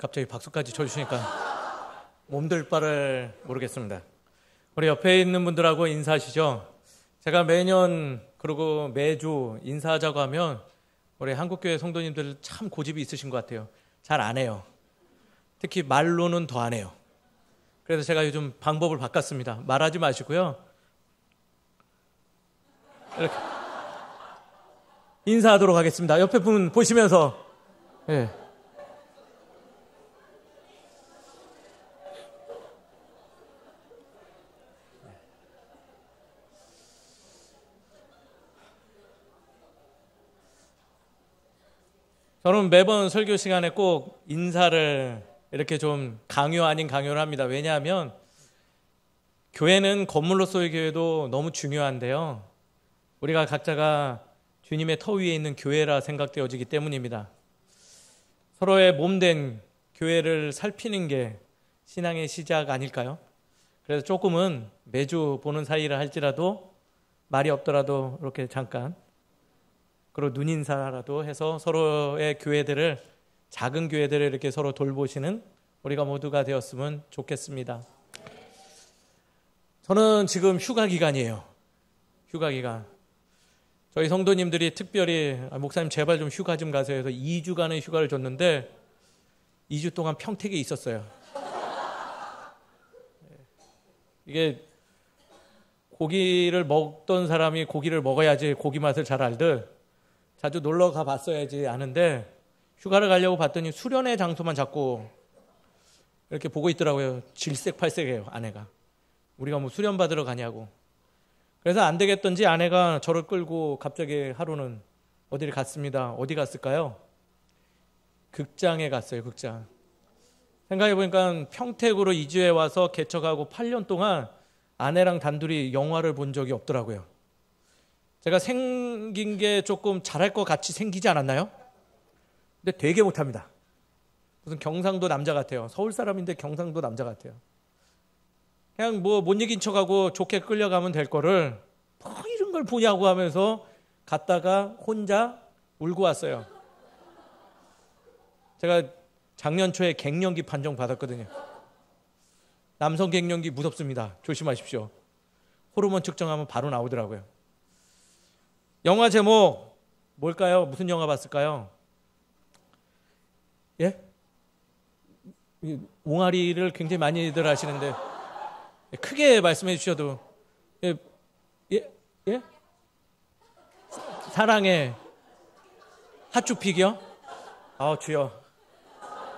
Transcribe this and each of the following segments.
갑자기 박수까지 쳐주시니까 몸둘 바를 모르겠습니다. 우리 옆에 있는 분들하고 인사하시죠. 제가 매년 그리고 매주 인사하자고 하면 우리 한국교회 성도님들 참 고집이 있으신 것 같아요. 잘 안 해요. 특히 말로는 더 안 해요. 그래서 제가 요즘 방법을 바꿨습니다. 말하지 마시고요. 이렇게 인사하도록 하겠습니다. 옆에 분 보시면서. 네. 저는 매번 설교 시간에 꼭 인사를 이렇게 좀 강요 아닌 강요를 합니다. 왜냐하면 교회는 건물로서의 교회도 너무 중요한데요. 우리가 각자가 주님의 터 위에 있는 교회라 생각되어지기 때문입니다. 서로의 몸된 교회를 살피는 게 신앙의 시작 아닐까요? 그래서 조금은 매주 보는 사이라 할지라도 말이 없더라도 이렇게 잠깐 그리고 눈인사라도 해서 서로의 교회들을 작은 교회들을 이렇게 서로 돌보시는 우리가 모두가 되었으면 좋겠습니다. 저는 지금 휴가 기간이에요. 휴가 기간. 저희 성도님들이 특별히 목사님 제발 좀 휴가 좀 가세요 해서 2주간의 휴가를 줬는데 2주 동안 평택에 있었어요. 이게 고기를 먹던 사람이 고기를 먹어야지 고기 맛을 잘 알듯 자주 놀러 가봤어야지 아는데 휴가를 가려고 봤더니 수련회 장소만 자꾸 이렇게 보고 있더라고요. 질색팔색해요, 아내가. 우리가 뭐 수련 받으러 가냐고. 그래서 안 되겠던지 아내가 저를 끌고 갑자기 하루는 어디를 갔습니다. 어디 갔을까요? 극장에 갔어요, 극장. 생각해보니까 평택으로 이주해 와서 개척하고 8년 동안 아내랑 단둘이 영화를 본 적이 없더라고요. 제가 생긴 게 조금 잘할 것 같이 생기지 않았나요? 근데 되게 못합니다. 무슨 경상도 남자 같아요. 서울 사람인데 경상도 남자 같아요. 그냥 뭐 못 이긴 척하고 좋게 끌려가면 될 거를 뭐 이런 걸 보냐고 하면서 갔다가 혼자 울고 왔어요. 제가 작년 초에 갱년기 판정 받았거든요. 남성 갱년기 무섭습니다. 조심하십시오. 호르몬 측정하면 바로 나오더라고요. 영화 제목 뭘까요? 무슨 영화 봤을까요? 예? 옹알이를 굉장히 많이들 하시는데 크게 말씀해 주셔도 예? 사랑의 핫주픽이요? 주여.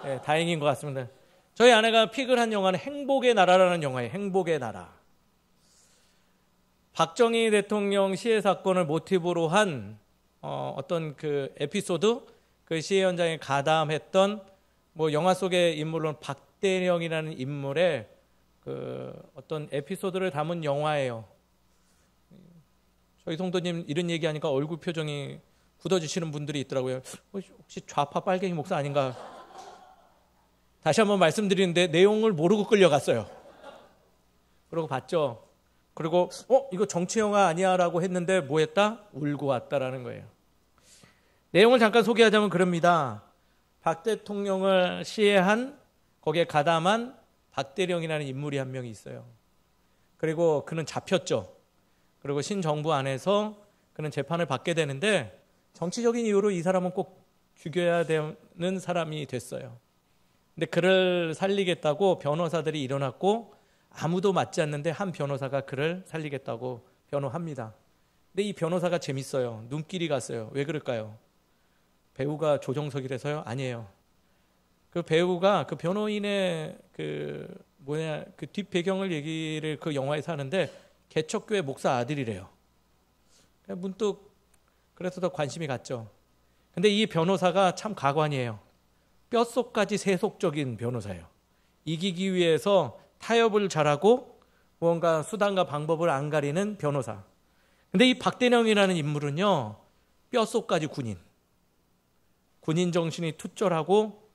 예, 다행인 것 같습니다. 저희 아내가 픽을 한 영화는 행복의 나라라는 영화예요. 행복의 나라. 박정희 대통령 시해 사건을 모티브로 한 어떤 그 에피소드, 그 시해 현장에 가담했던 뭐 영화 속의 인물로는 박대령이라는 인물의 그 어떤 에피소드를 담은 영화예요. 저희 성도님 이런 얘기하니까 얼굴 표정이 굳어지시는 분들이 있더라고요. 혹시 좌파 빨갱이 목사 아닌가? 다시 한번 말씀드리는데 내용을 모르고 끌려갔어요. 그러고 봤죠. 그리고 이거 정치 영화 아니야 라고 했는데 뭐 했다? 울고 왔다라는 거예요. 내용을 잠깐 소개하자면 그럽니다. 박 대통령을 시해한 거기에 가담한 박대령이라는 인물이 한 명이 있어요. 그리고 그는 잡혔죠. 그리고 신정부 안에서 그는 재판을 받게 되는데 정치적인 이유로 이 사람은 꼭 죽여야 되는 사람이 됐어요. 근데 그를 살리겠다고 변호사들이 일어났고 아무도 맞지 않는데 한 변호사가 그를 살리겠다고 변호합니다. 근데 이 변호사가 재밌어요. 눈길이 갔어요. 왜 그럴까요? 배우가 조정석이라서요? 아니에요. 그 배우가 그 변호인의 그 뒷배경을 얘기를 그 영화에서 하는데 개척교회 목사 아들이래요. 문득 그래서 더 관심이 갔죠. 근데 이 변호사가 참 가관이에요. 뼛속까지 세속적인 변호사예요. 이기기 위해서 타협을 잘하고 무언가 수단과 방법을 안 가리는 변호사. 근데 이 박대령이라는 인물은요, 뼛속까지 군인 정신이 투철하고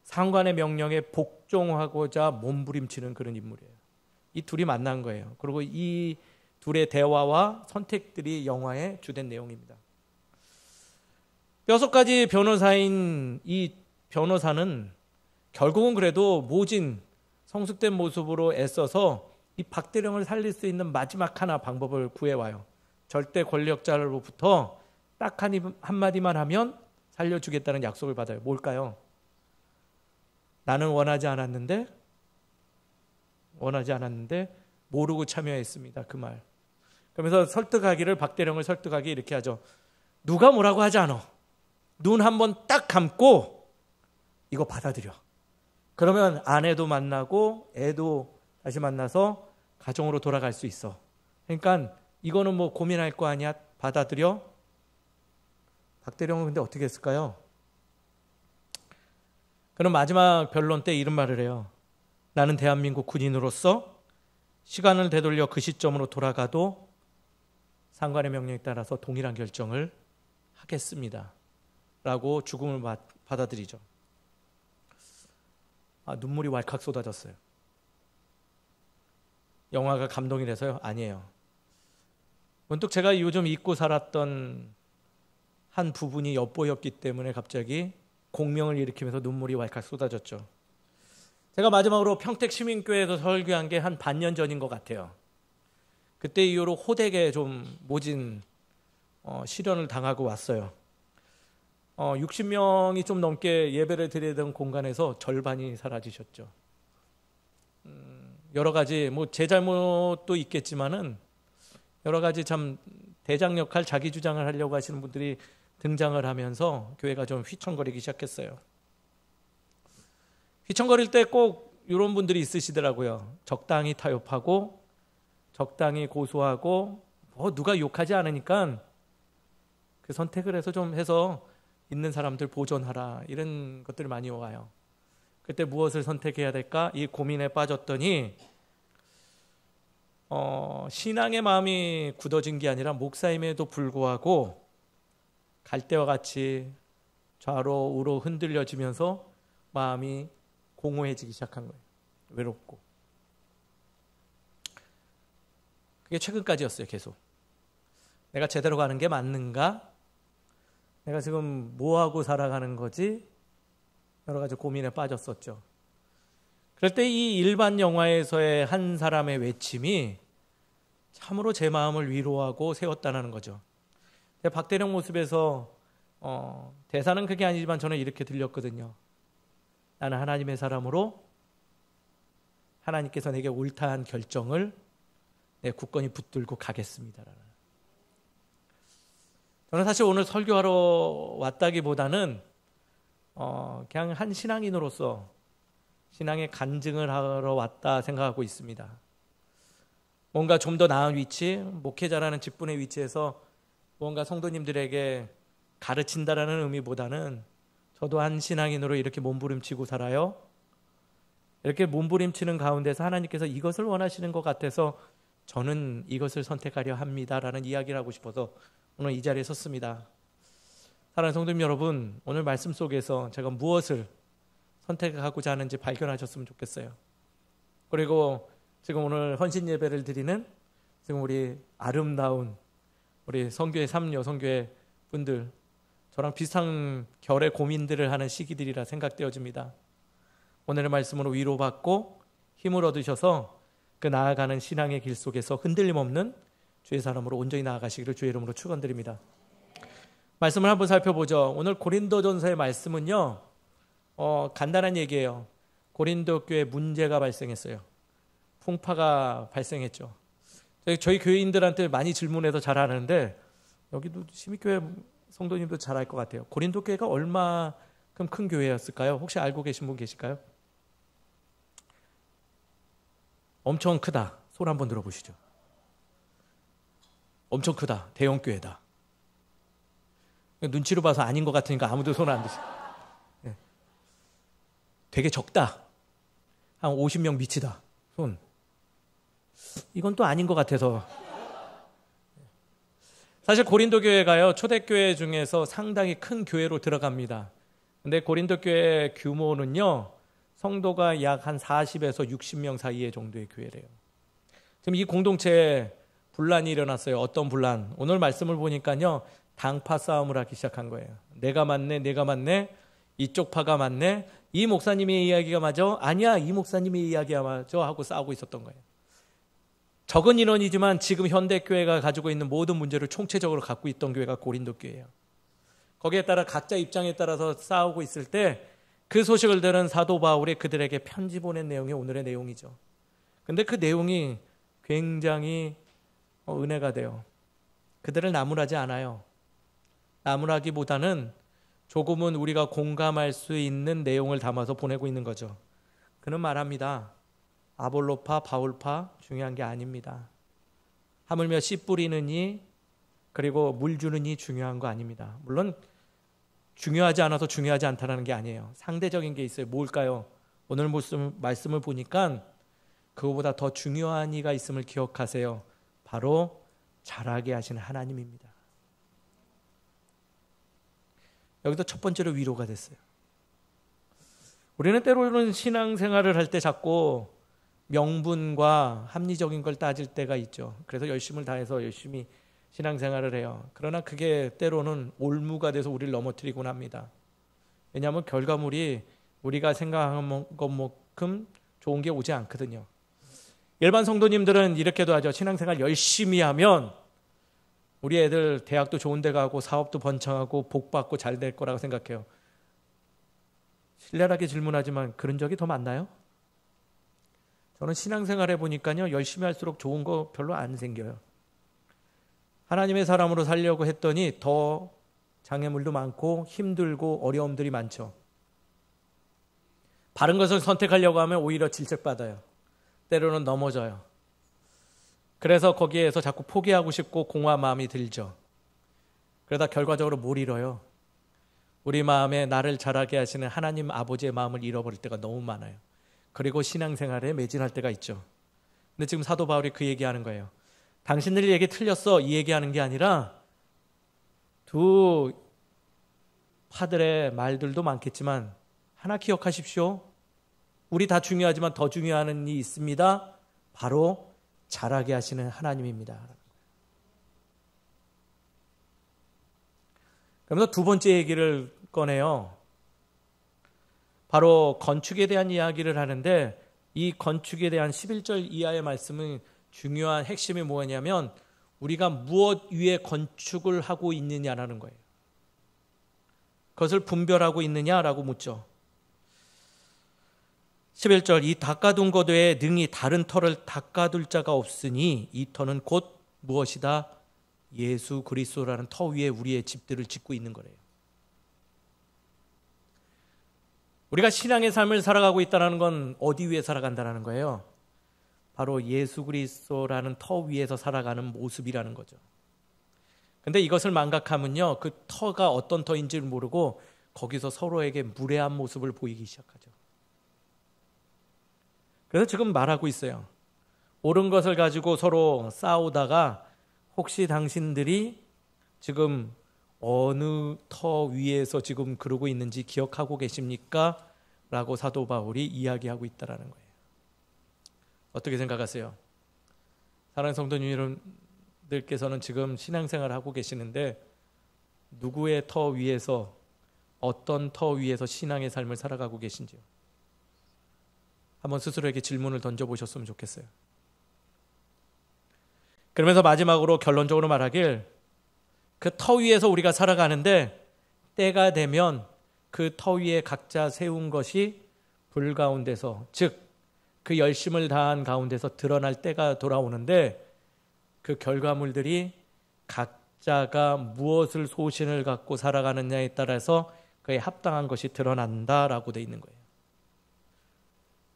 상관의 명령에 복종하고자 몸부림치는 그런 인물이에요. 이 둘이 만난 거예요. 그리고 이 둘의 대화와 선택들이 영화의 주된 내용입니다. 6가지 변호사인 이 변호사는 결국은 그래도 모진 성숙된 모습으로 애써서 이 박대령을 살릴 수 있는 마지막 하나 방법을 구해와요. 절대 권력자로부터 딱 한마디만 하면 살려주겠다는 약속을 받아요. 뭘까요? 나는 원하지 않았는데 모르고 참여했습니다. 그 말. 그러면서 박대령을 설득하기 이렇게 하죠. 누가 뭐라고 하지 않아. 눈 한번 딱 감고 이거 받아들여. 그러면 아내도 만나고 애도 다시 만나서 가정으로 돌아갈 수 있어. 그러니까 이거는 뭐 고민할 거 아니야. 받아들여. 박대령은 근데 어떻게 했을까요? 그럼 마지막 변론 때 이런 말을 해요. 나는 대한민국 군인으로서 시간을 되돌려 그 시점으로 돌아가도 상관의 명령에 따라서 동일한 결정을 하겠습니다. 라고 죽음을 받아들이죠. 눈물이 왈칵 쏟아졌어요. 영화가 감동이 돼서요? 아니에요. 문득 제가 요즘 잊고 살았던 한 부분이 엿보였기 때문에 갑자기 공명을 일으키면서 눈물이 왈칵 쏟아졌죠. 제가 마지막으로 평택시민교회에서 설교한 게 한 반년 전인 것 같아요. 그때 이후로 호되게 좀 모진 시련을 당하고 왔어요. 60명이 좀 넘게 예배를 드리던 공간에서 절반이 사라지셨죠. 여러 가지 제 잘못도 있겠지만은 여러 가지 참 대장 역할, 자기 주장을 하려고 하시는 분들이 등장을 하면서 교회가 좀 휘청거리기 시작했어요. 휘청거릴 때 꼭 이런 분들이 있으시더라고요. 적당히 타협하고 적당히 고소하고 누가 욕하지 않으니까 그 선택을 해서 좀 해서 있는 사람들 보존하라, 이런 것들이 많이 와요. 그때 무엇을 선택해야 될까? 이 고민에 빠졌더니 신앙의 마음이 굳어진 게 아니라 목사임에도 불구하고 갈대와 같이 좌로 우로 흔들려지면서 마음이 공허해지기 시작한 거예요. 외롭고. 그게 최근까지였어요. 계속. 내가 제대로 가는 게 맞는가? 내가 지금 뭐하고 살아가는 거지? 여러 가지 고민에 빠졌었죠. 그럴 때 이 일반 영화에서의 한 사람의 외침이 참으로 제 마음을 위로하고 세웠다는 거죠. 박대령 모습에서 대사는 그게 아니지만 저는 이렇게 들렸거든요. 나는 하나님의 사람으로 하나님께서 내게 옳다한 결정을 내 굳건히 붙들고 가겠습니다. 저는 사실 오늘 설교하러 왔다기보다는 그냥 한 신앙인으로서 신앙의 간증을 하러 왔다 생각하고 있습니다. 뭔가 좀 더 나은 위치, 목회자라는 직분의 위치에서 뭔가 성도님들에게 가르친다라는 의미보다는 저도 한 신앙인으로 이렇게 몸부림치고 살아요. 이렇게 몸부림치는 가운데서 하나님께서 이것을 원하시는 것 같아서 저는 이것을 선택하려 합니다라는 이야기를 하고 싶어서 오늘 이 자리에 섰습니다. 사랑하는 성도님 여러분, 오늘 말씀 속에서 제가 무엇을 선택하고자 하는지 발견하셨으면 좋겠어요. 그리고 지금 오늘 헌신 예배를 드리는 지금 우리 아름다운 우리 성교회 3여 성교회 분들, 저랑 비슷한 결의 고민들을 하는 시기들이라 생각되어집니다. 오늘의 말씀으로 위로받고 힘을 얻으셔서 그 나아가는 신앙의 길 속에서 흔들림 없는 주의 사람으로 온전히 나아가시기를 주의 이름으로 축원드립니다. 말씀을 한번 살펴보죠. 오늘 고린도전서의 말씀은요, 간단한 얘기예요. 고린도 교회에 문제가 발생했어요. 풍파가 발생했죠. 저희 교회인들한테 많이 질문해서 잘 아는데 여기도 시민교회 성도님도 잘 알 것 같아요. 고린도 교회가 얼마큼 큰 교회였을까요? 혹시 알고 계신 분 계실까요? 엄청 크다. 손 한번 들어보시죠. 엄청 크다. 대형 교회다. 눈치로 봐서 아닌 것 같으니까 아무도 손 안 드세요. 네. 되게 적다. 한 50명 미치다. 손. 이건 또 아닌 것 같아서. 사실 고린도 교회가요, 초대교회 중에서 상당히 큰 교회로 들어갑니다. 근데 고린도 교회 규모는요, 성도가 약 한 40에서 60명 사이의 정도의 교회래요. 지금 이 공동체에 분란이 일어났어요. 어떤 분란? 오늘 말씀을 보니까요, 당파 싸움을 하기 시작한 거예요. 내가 맞네, 내가 맞네, 이쪽 파가 맞네, 이 목사님의 이야기가 맞아? 아니야, 이 목사님의 이야기가 맞아? 하고 싸우고 있었던 거예요. 적은 인원이지만 지금 현대교회가 가지고 있는 모든 문제를 총체적으로 갖고 있던 교회가 고린도 교회예요. 거기에 따라 각자 입장에 따라서 싸우고 있을 때 그 소식을 들은 사도 바울이 그들에게 편지 보낸 내용이 오늘의 내용이죠. 근데 그 내용이 굉장히 은혜가 돼요. 그들을 나무라지 않아요. 나무라기보다는 조금은 우리가 공감할 수 있는 내용을 담아서 보내고 있는 거죠. 그는 말합니다. 아볼로파, 바울파 중요한 게 아닙니다. 하물며 씨 뿌리는 이 그리고 물 주는 이 중요한 거 아닙니다. 물론 중요하지 않아서 중요하지 않다는 게 아니에요. 상대적인 게 있어요. 뭘까요? 오늘 말씀을 보니까 그거보다 더 중요한 이가 있음을 기억하세요. 바로 자라게 하시는 하나님입니다. 여기서 첫 번째로 위로가 됐어요. 우리는 때로는 신앙생활을 할 때 자꾸 명분과 합리적인 걸 따질 때가 있죠. 그래서 열심을 다해서 열심히 신앙생활을 해요. 그러나 그게 때로는 올무가 돼서 우리를 넘어뜨리곤 합니다. 왜냐하면 결과물이 우리가 생각한 것만큼 좋은 게 오지 않거든요. 일반 성도님들은 이렇게도 하죠. 신앙생활 열심히 하면 우리 애들 대학도 좋은 데 가고 사업도 번창하고 복받고 잘 될 거라고 생각해요. 신랄하게 질문하지만 그런 적이 더 많나요? 저는 신앙생활 해보니까요, 열심히 할수록 좋은 거 별로 안 생겨요. 하나님의 사람으로 살려고 했더니 더 장애물도 많고 힘들고 어려움들이 많죠. 바른 것을 선택하려고 하면 오히려 질책받아요. 때로는 넘어져요. 그래서 거기에서 자꾸 포기하고 싶고 공허한 마음이 들죠. 그러다 결과적으로 뭘 잃어요? 우리 마음에 나를 자라게 하시는 하나님 아버지의 마음을 잃어버릴 때가 너무 많아요. 그리고 신앙생활에 매진할 때가 있죠. 근데 지금 사도 바울이 그 얘기하는 거예요. 당신들이 얘기 틀렸어, 이 얘기하는 게 아니라 두 파들의 말들도 많겠지만 하나 기억하십시오. 우리 다 중요하지만 더 중요한 일이 있습니다. 바로 자라게 하시는 하나님입니다. 그러면서 두 번째 얘기를 꺼내요. 바로 건축에 대한 이야기를 하는데 이 건축에 대한 11절 이하의 말씀은 중요한 핵심이 뭐냐면 우리가 무엇 위에 건축을 하고 있느냐라는 거예요. 그것을 분별하고 있느냐라고 묻죠. 11절 이 닦아둔 것 외에 능히 다른 터를 닦아둘 자가 없으니 이 터는 곧 무엇이다? 예수 그리스도라는 터 위에 우리의 집들을 짓고 있는 거래요. 우리가 신앙의 삶을 살아가고 있다는 건 어디 위에 살아간다는 거예요? 바로 예수 그리스도라는 터 위에서 살아가는 모습이라는 거죠. 근데 이것을 망각하면요, 그 터가 어떤 터인지를 모르고 거기서 서로에게 무례한 모습을 보이기 시작하죠. 그래서 지금 말하고 있어요. 옳은 것을 가지고 서로 싸우다가 혹시 당신들이 지금 어느 터 위에서 지금 그러고 있는지 기억하고 계십니까? 라고 사도 바울이 이야기하고 있다는 거예요. 어떻게 생각하세요? 사랑하는 성도님 여러분들께서는 지금 신앙생활을 하고 계시는데 누구의 터 위에서 어떤 터 위에서 신앙의 삶을 살아가고 계신지요? 한번 스스로에게 질문을 던져보셨으면 좋겠어요. 그러면서 마지막으로 결론적으로 말하길 그 터 위에서 우리가 살아가는데 때가 되면 그 터 위에 각자 세운 것이 불 가운데서 즉 그 열심을 다한 가운데서 드러날 때가 돌아오는데 그 결과물들이 각자가 무엇을 소신을 갖고 살아가느냐에 따라서 그에 합당한 것이 드러난다라고 돼 있는 거예요.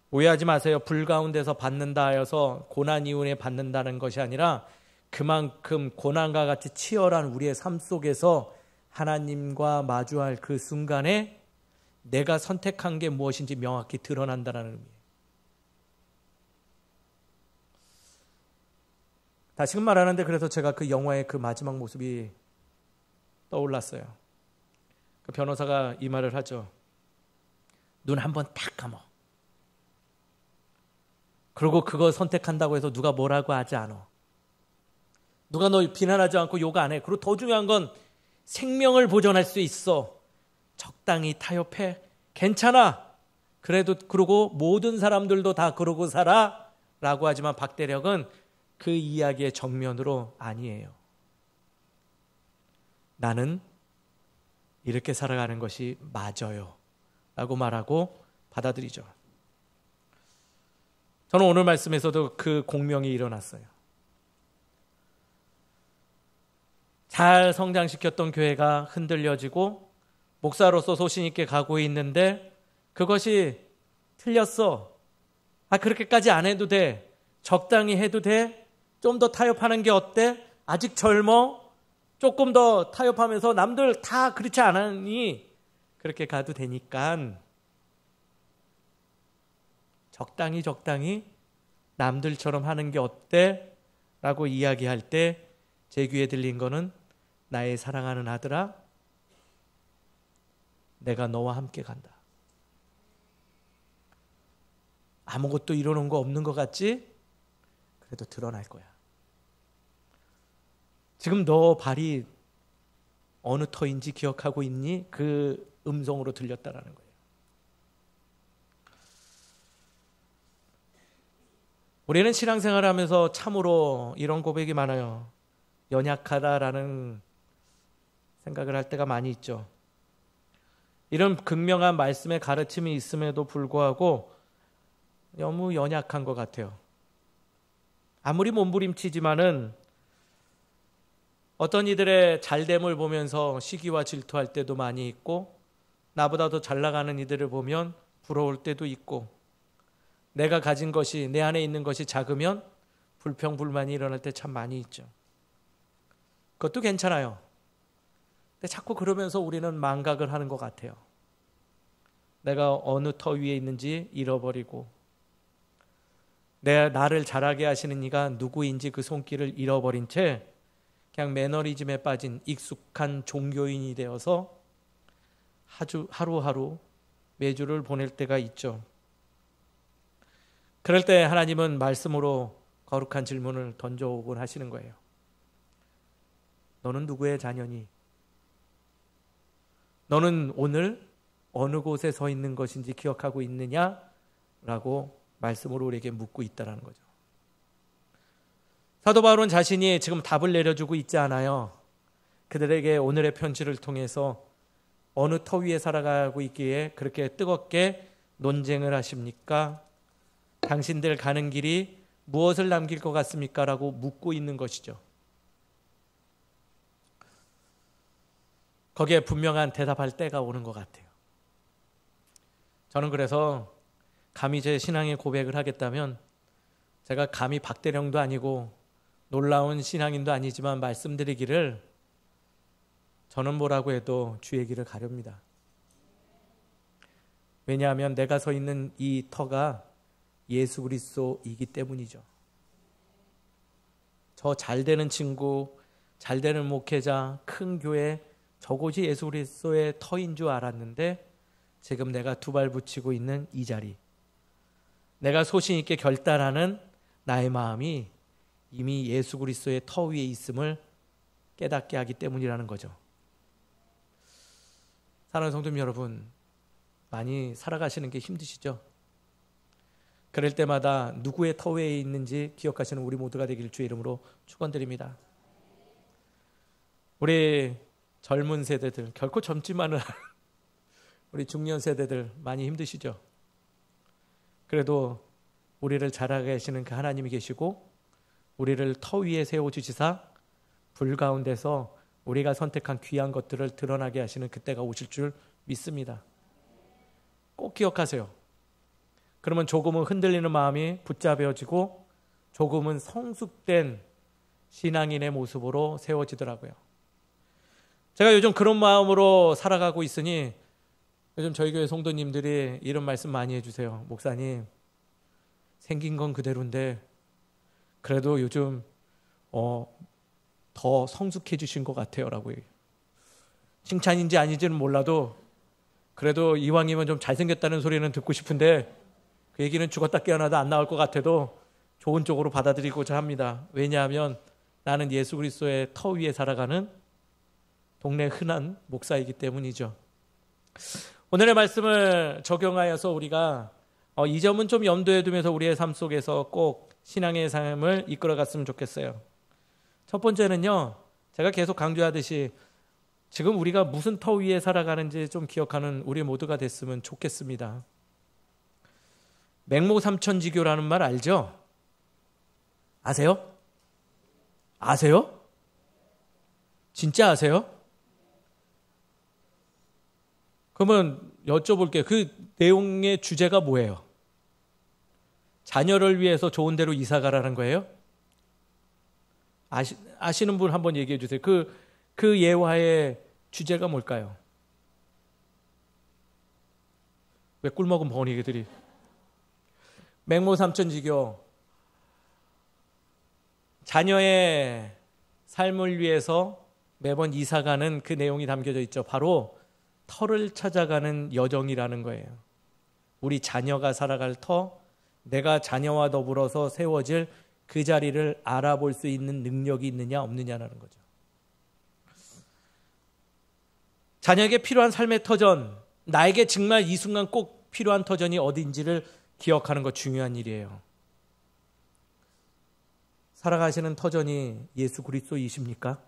오해하지 마세요. 불 가운데서 받는다 하여서 고난 이후에 받는다는 것이 아니라 그만큼 고난과 같이 치열한 우리의 삶 속에서 하나님과 마주할 그 순간에 내가 선택한 게 무엇인지 명확히 드러난다는 의미예요. 다시금 말하는데 그래서 제가 그 영화의 그 마지막 모습이 떠올랐어요. 그 변호사가 이 말을 하죠. 눈 한번 탁 감어. 그리고 그거 선택한다고 해서 누가 뭐라고 하지 않아. 누가 너 비난하지 않고 욕 안 해. 그리고 더 중요한 건 생명을 보존할 수 있어. 적당히 타협해. 괜찮아. 그래도 그러고 모든 사람들도 다 그러고 살아. 라고 하지만 박대력은 그 이야기의 정면으로 아니에요. 나는 이렇게 살아가는 것이 맞아요. 라고 말하고 받아들이죠. 저는 오늘 말씀에서도 그 공명이 일어났어요. 잘 성장시켰던 교회가 흔들려지고 목사로서 소신 있게 가고 있는데 그것이 틀렸어. 그렇게까지 안 해도 돼. 적당히 해도 돼. 좀 더 타협하는 게 어때? 아직 젊어. 조금 더 타협하면서 남들 다 그렇지 않으니 그렇게 가도 되니까 적당히 남들처럼 하는 게 어때? 라고 이야기할 때 제 귀에 들린 거는 나의 사랑하는 아들아, 내가 너와 함께 간다. 아무것도 이뤄놓은 거 없는 것 같지? 그래도 드러날 거야. 지금 너 발이 어느 터인지 기억하고 있니? 그 음성으로 들렸다라는 거예요. 우리는 신앙생활을 하면서 참으로 이런 고백이 많아요. 연약하다라는 생각을 할 때가 많이 있죠. 이런 극명한 말씀의 가르침이 있음에도 불구하고 너무 연약한 것 같아요. 아무리 몸부림치지만은 어떤 이들의 잘됨을 보면서 시기와 질투할 때도 많이 있고 나보다 더 잘 나가는 이들을 보면 부러울 때도 있고 내가 가진 것이 내 안에 있는 것이 작으면 불평불만이 일어날 때 참 많이 있죠. 그것도 괜찮아요. 근데 자꾸 그러면서 우리는 망각을 하는 것 같아요. 내가 어느 터 위에 있는지 잃어버리고 나를 자라게 하시는 이가 누구인지 그 손길을 잃어버린 채 그냥 매너리즘에 빠진 익숙한 종교인이 되어서 하루하루 매주를 보낼 때가 있죠. 그럴 때 하나님은 말씀으로 거룩한 질문을 던져오곤 하시는 거예요. 너는 누구의 자녀니? 너는 오늘 어느 곳에 서 있는 것인지 기억하고 있느냐? 라고 말씀으로 우리에게 묻고 있다는 거죠. 사도 바울은 자신이 지금 답을 내려주고 있지 않아요. 그들에게 오늘의 편지를 통해서 어느 터 위에 살아가고 있기에 그렇게 뜨겁게 논쟁을 하십니까? 당신들 가는 길이 무엇을 남길 것 같습니까? 라고 묻고 있는 것이죠. 거기에 분명한 대답할 때가 오는 것 같아요. 저는 그래서 감히 제 신앙의 고백을 하겠다면 제가 감히 박대령도 아니고 놀라운 신앙인도 아니지만 말씀드리기를 저는 뭐라고 해도 주의 길을 가렵니다. 왜냐하면 내가 서 있는 이 터가 예수 그리스도이기 때문이죠. 저 잘되는 친구, 잘되는 목회자, 큰 교회 저곳이 예수 그리스도의 터인 줄 알았는데 지금 내가 두 발 붙이고 있는 이 자리, 내가 소신 있게 결단하는 나의 마음이 이미 예수 그리스도의 터 위에 있음을 깨닫게 하기 때문이라는 거죠. 사랑하는 성도님 여러분, 많이 살아가시는 게 힘드시죠? 그럴 때마다 누구의 터 위에 있는지 기억하시는 우리 모두가 되길 주의 이름으로 축원드립니다. 우리 젊은 세대들, 결코 젊지만은 우리 중년 세대들 많이 힘드시죠? 그래도 우리를 자라게 하시는 그 하나님이 계시고 우리를 터 위에 세워주시사 불 가운데서 우리가 선택한 귀한 것들을 드러나게 하시는 그때가 오실 줄 믿습니다. 꼭 기억하세요. 그러면 조금은 흔들리는 마음이 붙잡혀지고 조금은 성숙된 신앙인의 모습으로 세워지더라고요. 제가 요즘 그런 마음으로 살아가고 있으니 요즘 저희 교회 성도님들이 이런 말씀 많이 해주세요. 목사님, 생긴 건 그대로인데 그래도 요즘 더 성숙해지신 것 같아요 라고 얘기해요. 칭찬인지 아닌지는 몰라도 그래도 이왕이면 좀 잘생겼다는 소리는 듣고 싶은데 그 얘기는 죽었다 깨어나도 안 나올 것 같아도 좋은 쪽으로 받아들이고자 합니다. 왜냐하면 나는 예수 그리스도의 터 위에 살아가는 동네 흔한 목사이기 때문이죠. 오늘의 말씀을 적용하여서 우리가 이 점은 좀 염두에 두면서 우리의 삶 속에서 꼭 신앙의 삶을 이끌어갔으면 좋겠어요. 첫 번째는요, 제가 계속 강조하듯이 지금 우리가 무슨 터 위에 살아가는지 좀 기억하는 우리 모두가 됐으면 좋겠습니다. 맹모삼천지교라는 말 알죠? 아세요? 아세요? 진짜 아세요? 그러면 여쭤볼게요. 그 내용의 주제가 뭐예요? 자녀를 위해서 좋은 데로 이사 가라는 거예요? 아시는 분 한번 얘기해 주세요. 그 예화의 주제가 뭘까요? 왜 꿀먹은 버니기들이? 맹모삼천지교, 자녀의 삶을 위해서 매번 이사가는 그 내용이 담겨져 있죠. 바로 터를 찾아가는 여정이라는 거예요. 우리 자녀가 살아갈 터, 내가 자녀와 더불어서 세워질 그 자리를 알아볼 수 있는 능력이 있느냐 없느냐라는 거죠. 자녀에게 필요한 삶의 터전, 나에게 정말 이 순간 꼭 필요한 터전이 어딘지를 기억하는 것 중요한 일이에요. 살아가시는 터전이 예수 그리스도이십니까?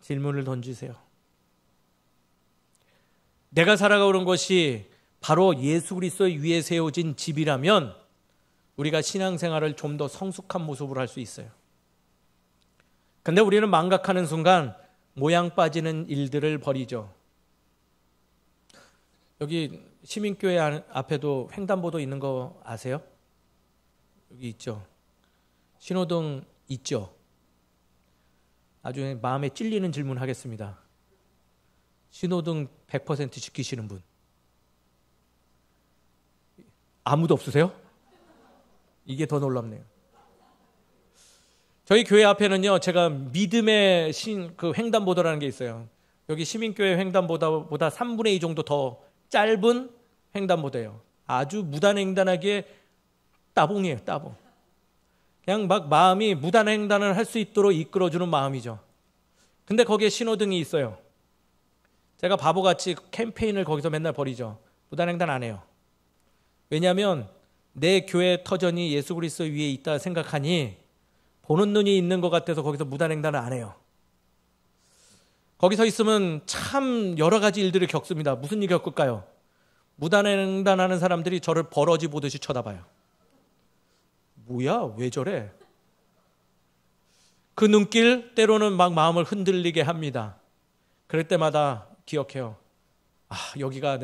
질문을 던지세요. 내가 살아가는 것이 바로 예수 그리스도 위에 세워진 집이라면 우리가 신앙생활을 좀 더 성숙한 모습으로 할 수 있어요. 근데 우리는 망각하는 순간 모양 빠지는 일들을 벌이죠. 여기 시민교회 앞에도 횡단보도 있는 거 아세요? 여기 있죠. 신호등 있죠. 아주 마음에 찔리는 질문 하겠습니다. 신호등 100% 지키시는 분 아무도 없으세요? 이게 더 놀랍네요. 저희 교회 앞에는요, 제가 믿음의 그 횡단보도라는 게 있어요. 여기 시민교회 횡단보도보다 3분의 2 정도 더 짧은 횡단보도예요. 아주 무단횡단하기에 따봉이에요, 따봉. 그냥 막 마음이 무단횡단을 할 수 있도록 이끌어주는 마음이죠. 근데 거기에 신호등이 있어요. 제가 바보같이 캠페인을 거기서 맨날 벌이죠. 무단횡단 안 해요. 왜냐하면 내 교회 터전이 예수 그리스도 위에 있다 생각하니 보는 눈이 있는 것 같아서 거기서 무단횡단을 안 해요. 거기서 있으면 참 여러 가지 일들을 겪습니다. 무슨 일 겪을까요? 무단횡단하는 사람들이 저를 버러지 보듯이 쳐다봐요. 뭐야? 왜 저래? 그 눈길 때로는 막 마음을 흔들리게 합니다. 그럴 때마다 기억해요. 여기가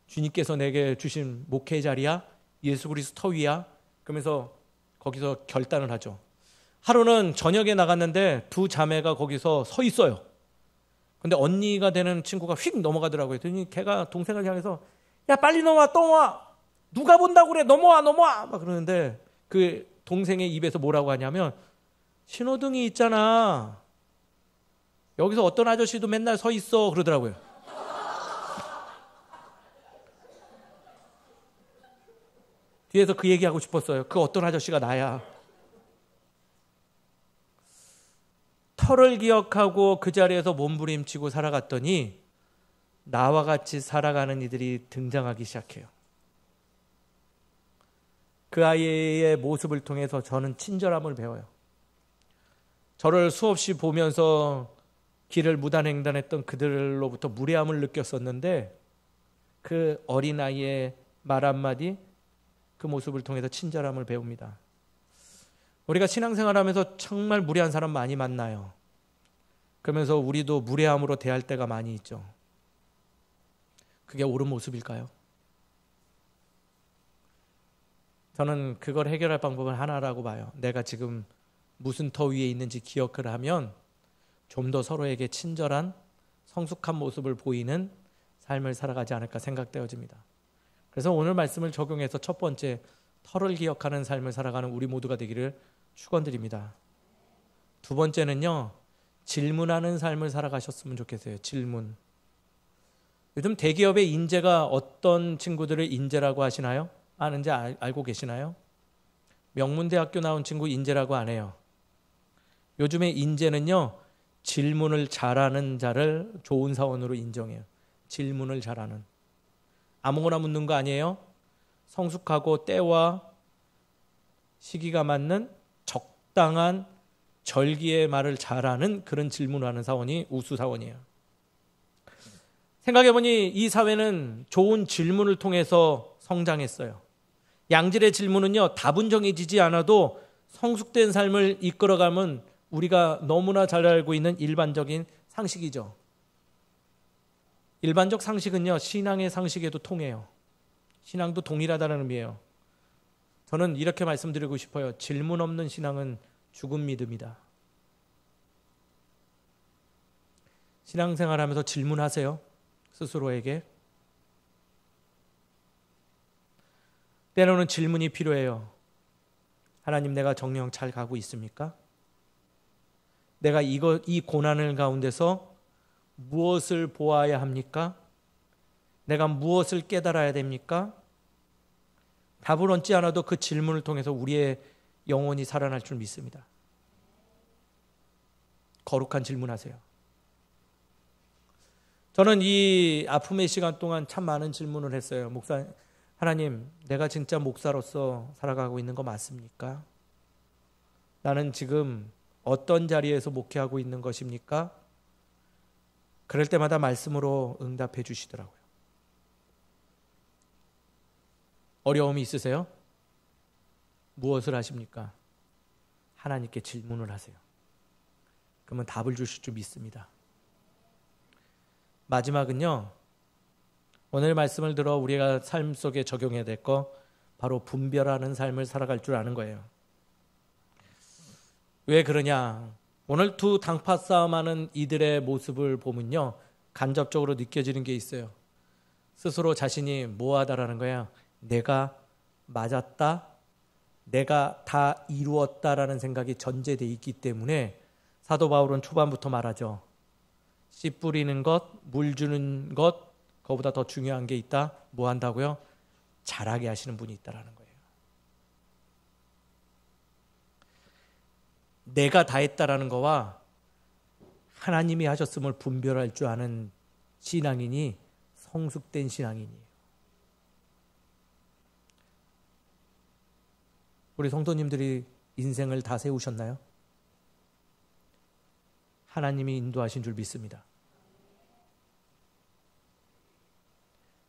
주님께서 내게 주신 목회 자리야? 예수 그리스도 터 위야? 그러면서 거기서 결단을 하죠. 하루는 저녁에 나갔는데 두 자매가 거기서 서 있어요. 근데 언니가 되는 친구가 휙 넘어가더라고요. 그랬더니 걔가 동생을 향해서 야 빨리 넘어와 또 와. 누가 본다고 그래. 넘어와 막 그러는데 그 동생의 입에서 뭐라고 하냐면 신호등이 있잖아. 여기서 어떤 아저씨도 맨날 서 있어 그러더라고요. 뒤에서 그 얘기하고 싶었어요. 그 어떤 아저씨가 나야. 터를 기억하고 그 자리에서 몸부림치고 살아갔더니 나와 같이 살아가는 이들이 등장하기 시작해요. 그 아이의 모습을 통해서 저는 친절함을 배워요. 저를 수없이 보면서 길을 무단횡단했던 그들로부터 무례함을 느꼈었는데 그 어린아이의 말 한마디, 그 모습을 통해서 친절함을 배웁니다. 우리가 신앙생활하면서 정말 무례한 사람 많이 만나요. 그러면서 우리도 무례함으로 대할 때가 많이 있죠. 그게 옳은 모습일까요? 저는 그걸 해결할 방법은 하나라고 봐요. 내가 지금 무슨 터 위에 있는지 기억을 하면 좀 더 서로에게 친절한 성숙한 모습을 보이는 삶을 살아가지 않을까 생각되어집니다. 그래서 오늘 말씀을 적용해서 첫 번째, 터를 기억하는 삶을 살아가는 우리 모두가 되기를 축원드립니다. 두 번째는요, 질문하는 삶을 살아가셨으면 좋겠어요. 질문. 요즘 대기업의 인재가 어떤 친구들을 인재라고 하시나요? 아는지 알고 계시나요? 명문대학교 나온 친구 인재라고 안 해요. 요즘에 인재는요, 질문을 잘하는 자를 좋은 사원으로 인정해요. 질문을 잘하는. 아무거나 묻는 거 아니에요. 성숙하고 때와 시기가 맞는 적당한 절기의 말을 잘하는 그런 질문을 하는 사원이 우수 사원이에요. 생각해보니 이 사회는 좋은 질문을 통해서 성장했어요. 양질의 질문은요, 답은 정해지지 않아도 성숙된 삶을 이끌어가면 우리가 너무나 잘 알고 있는 일반적인 상식이죠. 일반적 상식은요, 신앙의 상식에도 통해요. 신앙도 동일하다는 의미예요. 저는 이렇게 말씀드리고 싶어요. 질문 없는 신앙은 죽은 믿음이다. 신앙생활하면서 질문하세요. 스스로에게. 때로는 질문이 필요해요. 하나님, 내가 정령 잘 가고 있습니까? 내가 이 고난을 가운데서 무엇을 보아야 합니까? 내가 무엇을 깨달아야 됩니까? 답을 얻지 않아도 그 질문을 통해서 우리의 영혼이 살아날 줄 믿습니다. 거룩한 질문하세요. 저는 이 아픔의 시간 동안 참 많은 질문을 했어요. 목사, 하나님, 내가 진짜 목사로서 살아가고 있는 거 맞습니까? 나는 지금 어떤 자리에서 목회하고 있는 것입니까? 그럴 때마다 말씀으로 응답해 주시더라고요. 어려움이 있으세요? 무엇을 하십니까? 하나님께 질문을 하세요. 그러면 답을 주실 줄 믿습니다. 마지막은요, 오늘 말씀을 들어 우리가 삶 속에 적용해야 될 거 바로 분별하는 삶을 살아갈 줄 아는 거예요. 왜 그러냐? 오늘 두 당파 싸움하는 이들의 모습을 보면요, 간접적으로 느껴지는 게 있어요. 스스로 자신이 뭐하다라는 거야. 내가 맞았다, 내가 다 이루었다라는 생각이 전제되어 있기 때문에 사도 바울은 초반부터 말하죠. 씨 뿌리는 것, 물 주는 것, 그거보다 더 중요한 게 있다. 뭐 한다고요? 잘하게 하시는 분이 있다라는 거예요. 내가 다 했다라는 거와 하나님이 하셨음을 분별할 줄 아는 신앙인이 성숙된 신앙인이에요. 우리 성도님들이 인생을 다 세우셨나요? 하나님이 인도하신 줄 믿습니다.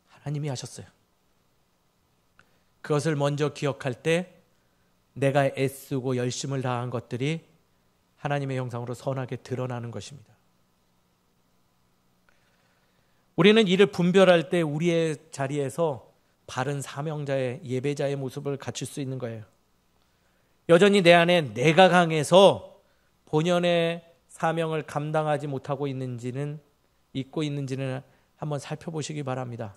하나님이 하셨어요. 그것을 먼저 기억할 때 내가 애쓰고 열심을 다한 것들이 하나님의 형상으로 선하게 드러나는 것입니다. 우리는 이를 분별할 때 우리의 자리에서 바른 사명자의 예배자의 모습을 갖출 수 있는 거예요. 여전히 내 안에 내가 강해서 본연의 사명을 감당하지 못하고 잊고 있는지는 한번 살펴보시기 바랍니다.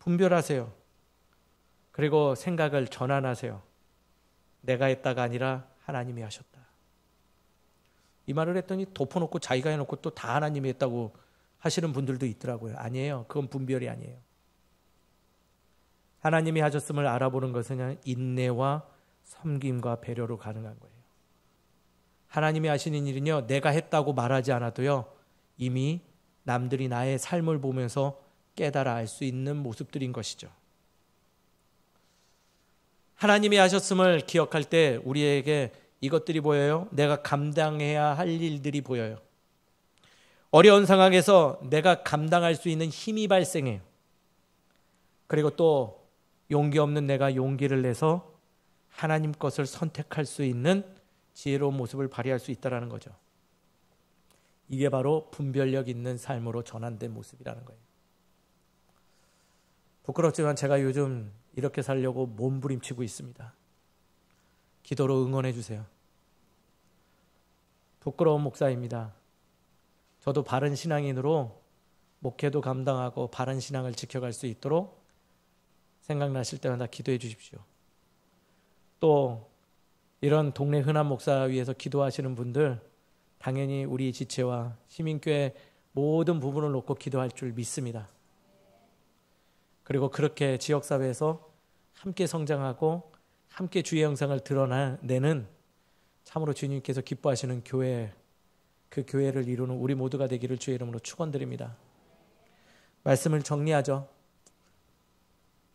분별하세요. 그리고 생각을 전환하세요. 내가 했다가 아니라 하나님이 하셨다. 이 말을 했더니 덮어놓고 자기가 해놓고 또 다 하나님이 했다고 하시는 분들도 있더라고요. 아니에요. 그건 분별이 아니에요. 하나님이 하셨음을 알아보는 것은 인내와 섬김과 배려로 가능한 거예요. 하나님이 하시는 일은요, 내가 했다고 말하지 않아도요, 이미 남들이 나의 삶을 보면서 깨달아 알 수 있는 모습들인 것이죠. 하나님이 하셨음을 기억할 때 우리에게 이것들이 보여요. 내가 감당해야 할 일들이 보여요. 어려운 상황에서 내가 감당할 수 있는 힘이 발생해요. 그리고 또 용기 없는 내가 용기를 내서 하나님 것을 선택할 수 있는 지혜로운 모습을 발휘할 수 있다는 거죠. 이게 바로 분별력 있는 삶으로 전환된 모습이라는 거예요. 부끄럽지만 제가 요즘 이렇게 살려고 몸부림치고 있습니다. 기도로 응원해 주세요. 부끄러운 목사입니다. 저도 바른 신앙인으로 목회도 감당하고 바른 신앙을 지켜갈 수 있도록 생각나실 때마다 기도해 주십시오. 또 이런 동네 흔한 목사 위해서 기도하시는 분들 당연히 우리 지체와 시민교회 모든 부분을 놓고 기도할 줄 믿습니다. 그리고 그렇게 지역사회에서 함께 성장하고 함께 주의 형상을 드러내는 참으로 주님께서 기뻐하시는 교회, 그 교회를 이루는 우리 모두가 되기를 주의 이름으로 축원드립니다. 말씀을 정리하죠.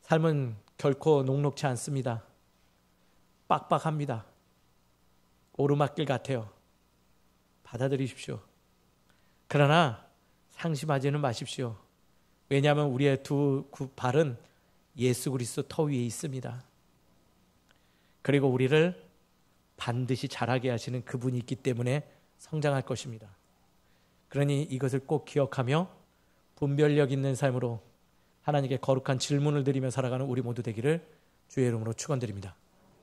삶은 결코 녹록지 않습니다. 빡빡합니다. 오르막길 같아요. 받아들이십시오. 그러나 상심하지는 마십시오. 왜냐하면 우리의 두 발은 예수 그리스도 터 위에 있습니다. 그리고 우리를 반드시 자라게 하시는 그분이 있기 때문에 성장할 것입니다. 그러니 이것을 꼭 기억하며 분별력 있는 삶으로 하나님께 거룩한 질문을 드리며 살아가는 우리 모두 되기를 주의 이름으로 축원드립니다.